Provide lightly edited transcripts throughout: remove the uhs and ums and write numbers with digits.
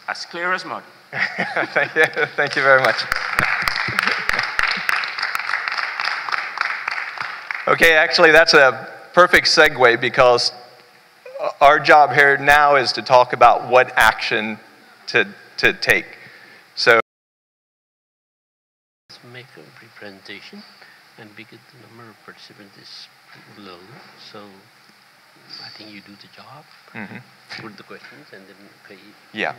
As clear as mud. Thank you very much. Okay, actually that's a perfect segue because our job here now is to talk about what action to take. So let's make a presentation, and because the number of participants is low, so I think you do the job, put the questions, and then pay. Yeah.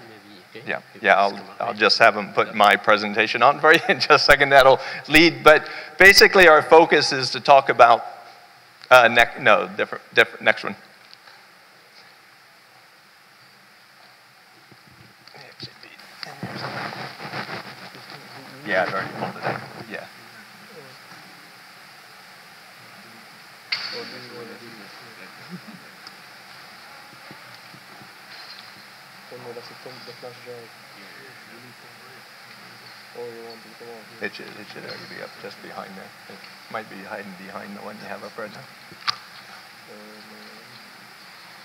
Maybe, okay? Yeah. I'll just have them put my presentation on for you in just a second. That'll lead. But basically, our focus is to talk about next one. Yeah, I've already pulled it up. Yeah. It should already be up just behind there. It might be hiding behind the one you have up right now.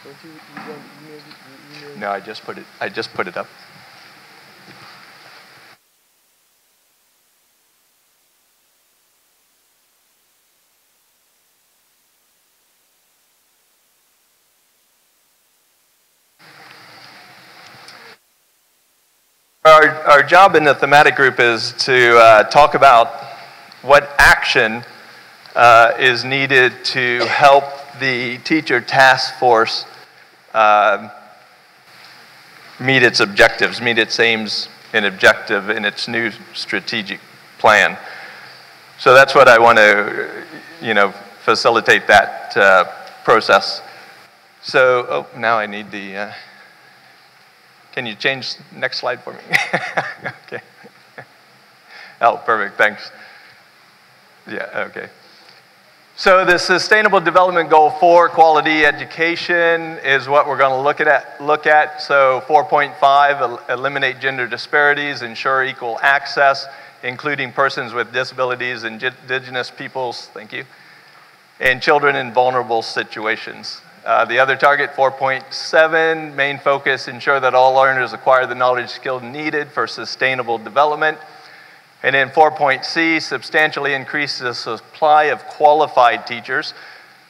Don't you want to email? No, I just put it up. Our job in the thematic group is to talk about what action is needed to help the teacher task force meet its objectives, meet its aims and objective in its new strategic plan. So that's what I want to, facilitate that process. So, now I need the... Can you change next slide for me? Okay. Oh, perfect, thanks. Yeah, okay. So the Sustainable Development Goal 4, quality education, is what we're going to look at. So 4.5, eliminate gender disparities, ensure equal access, including persons with disabilities, indigenous peoples, thank you, and children in vulnerable situations. The other target, 4.7, main focus, ensure that all learners acquire the knowledge skills needed for sustainable development. And then 4.C, substantially increase the supply of qualified teachers.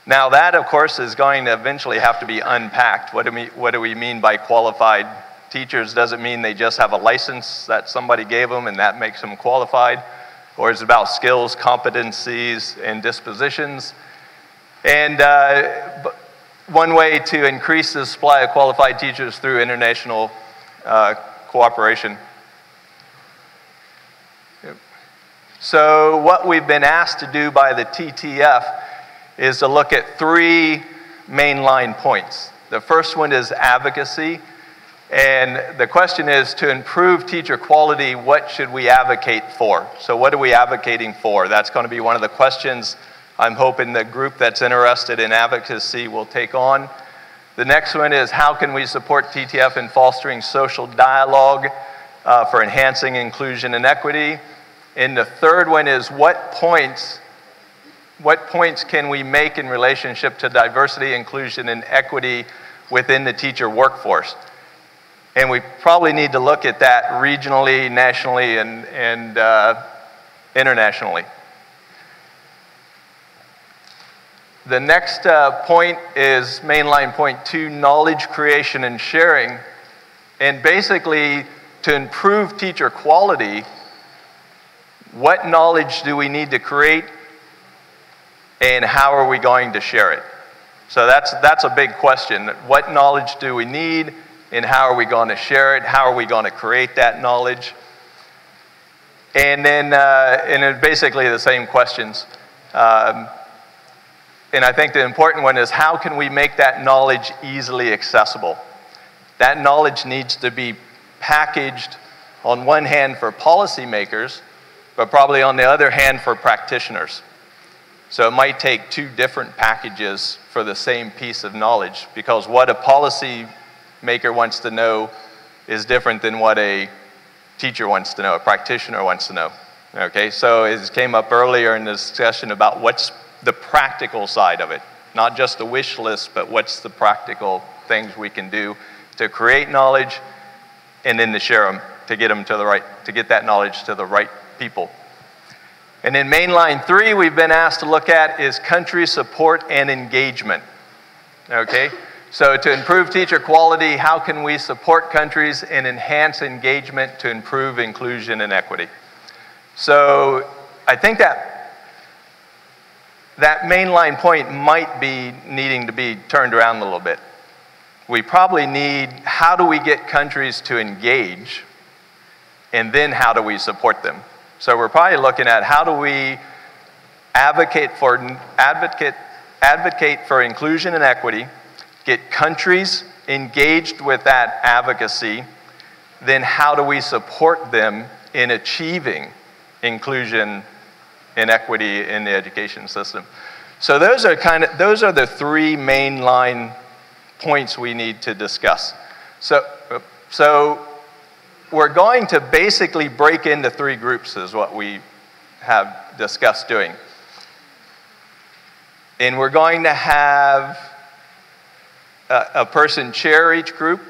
Now that, of course, is going to eventually have to be unpacked. What do we mean by qualified teachers? Does it mean they just have a license that somebody gave them and that makes them qualified? Or is it about skills, competencies, and dispositions? And one way to increase the supply of qualified teachers through international cooperation. So what we've been asked to do by the TTF is to look at 3 mainline points. The first one is advocacy, and the question is, to improve teacher quality, what should we advocate for? So what are we advocating for? That's going to be one of the questions I'm hoping the group that's interested in advocacy will take on. The next one is, how can we support TTF in fostering social dialogue for enhancing inclusion and equity? And the third one is, what points can we make in relationship to diversity, inclusion, and equity within the teacher workforce? And we probably need to look at that regionally, nationally, and internationally. The next point is mainline point 2, knowledge creation and sharing. And basically, to improve teacher quality, what knowledge do we need to create, and how are we going to share it? So that's a big question. What knowledge do we need, and how are we going to share it? How are we going to create that knowledge? And then basically the same questions. And I think the important one is, how can we make that knowledge easily accessible? That knowledge needs to be packaged on one hand for policymakers, but probably on the other hand for practitioners. So it might take 2 different packages for the same piece of knowledge, because what a policymaker wants to know is different than what a teacher wants to know, a practitioner wants to know. Okay, so it came up earlier in the discussion about what's the practical side of it. Not just a wish list, but what's the practical things we can do to create knowledge and then to share them, to get that knowledge to the right people. And in mainline 3, we've been asked to look at is country support and engagement. Okay? So to improve teacher quality, how can we support countries and enhance engagement to improve inclusion and equity? So I think that mainline point might be needing to be turned around a little bit. We probably need, how do we get countries to engage, and then how do we support them? So we're probably looking at how do we advocate for inclusion and equity, get countries engaged with that advocacy, then how do we support them in achieving inclusion and equity in the education system? So those are the three mainline points we need to discuss. So we're going to basically break into 3 groups is what we have discussed doing. And we're going to have a person chair each group,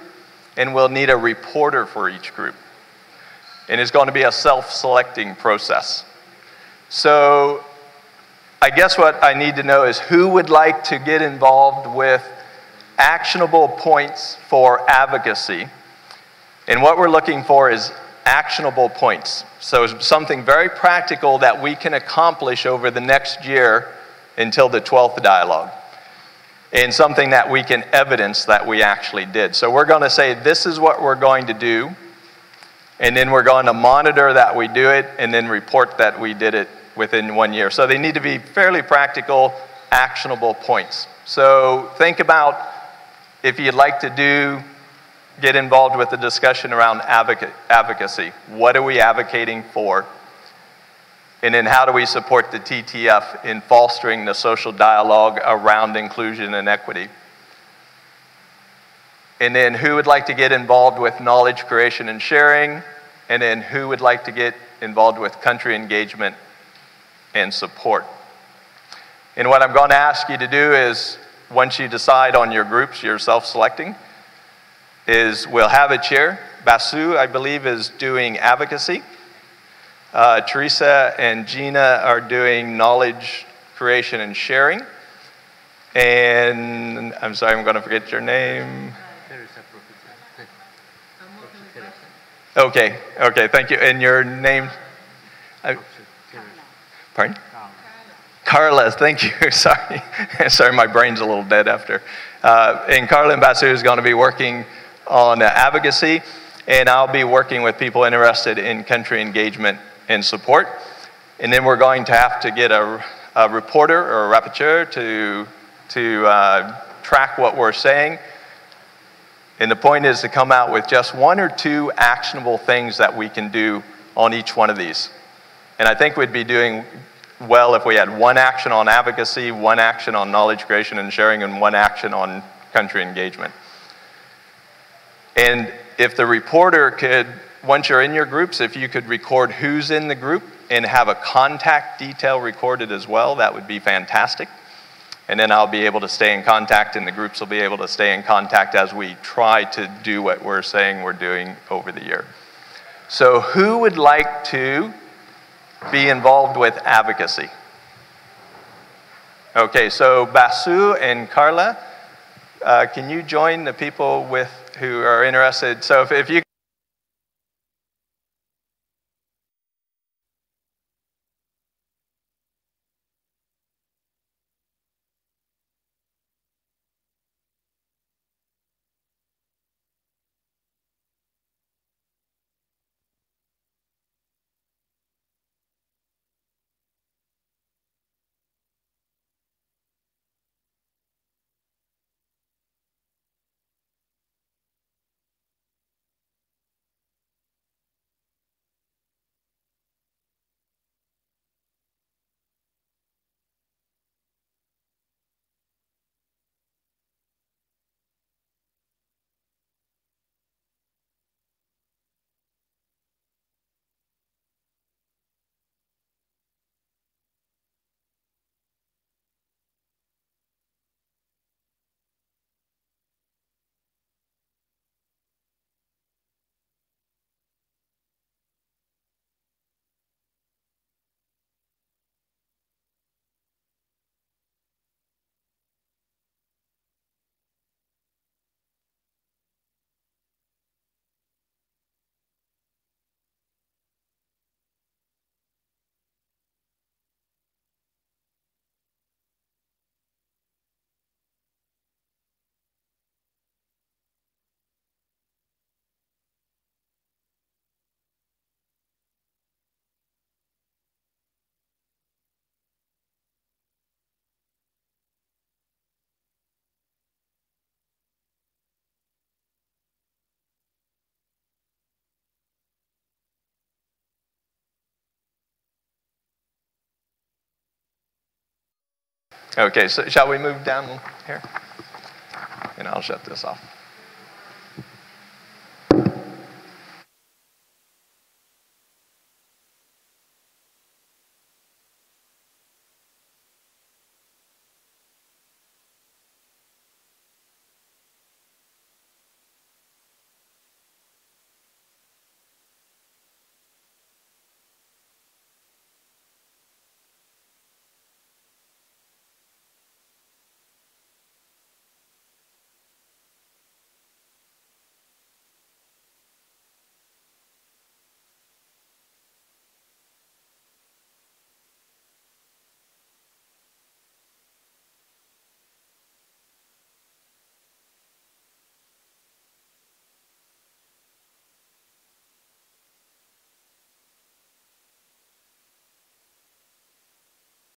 and we'll need a reporter for each group. And it's going to be a self-selecting process. So I guess what I need to know is who would like to get involved with actionable points for advocacy. And what we're looking for is actionable points. So something very practical that we can accomplish over the next year until the 12th dialogue. And something that we can evidence that we actually did. So we're going to say, this is what we're going to do. And then we're going to monitor that we do it, and then report that we did it within 1 year. So they need to be fairly practical, actionable points. So think about if you'd like to get involved with the discussion around advocacy. What are we advocating for? And then how do we support the TTF in fostering the social dialogue around inclusion and equity? And then who would like to get involved with knowledge creation and sharing? And then who would like to get involved with country engagement and support? And what I'm going to ask you to do is, once you decide on your groups, you're self-selecting, is we'll have a chair. Basu, I believe, is doing advocacy. Teresa and Gina are doing knowledge creation and sharing. And I'm sorry, I'm going to forget your name. Okay, thank you. And your name? Pardon? Carla, thank you. Sorry. Sorry, my brain's a little dead after. And Carla and Basu is going to be working on advocacy, and I'll be working with people interested in country engagement and support. And then we're going to have to get a reporter or a rapporteur to track what we're saying. And the point is to come out with just 1 or 2 actionable things that we can do on each one of these. And I think we'd be doing well if we had 1 action on advocacy, 1 action on knowledge creation and sharing, and 1 action on country engagement. And if the reporter could, once you're in your groups, if you could record who's in the group and have a contact detail recorded as well, that would be fantastic. And then I'll be able to stay in contact, and the groups will be able to stay in contact as we try to do what we're saying we're doing over the year. So who would like to be involved with advocacy? Okay, so Basu and Carla, can you join the people who are interested? So if you Okay, so shall we move down here? And I'll shut this off.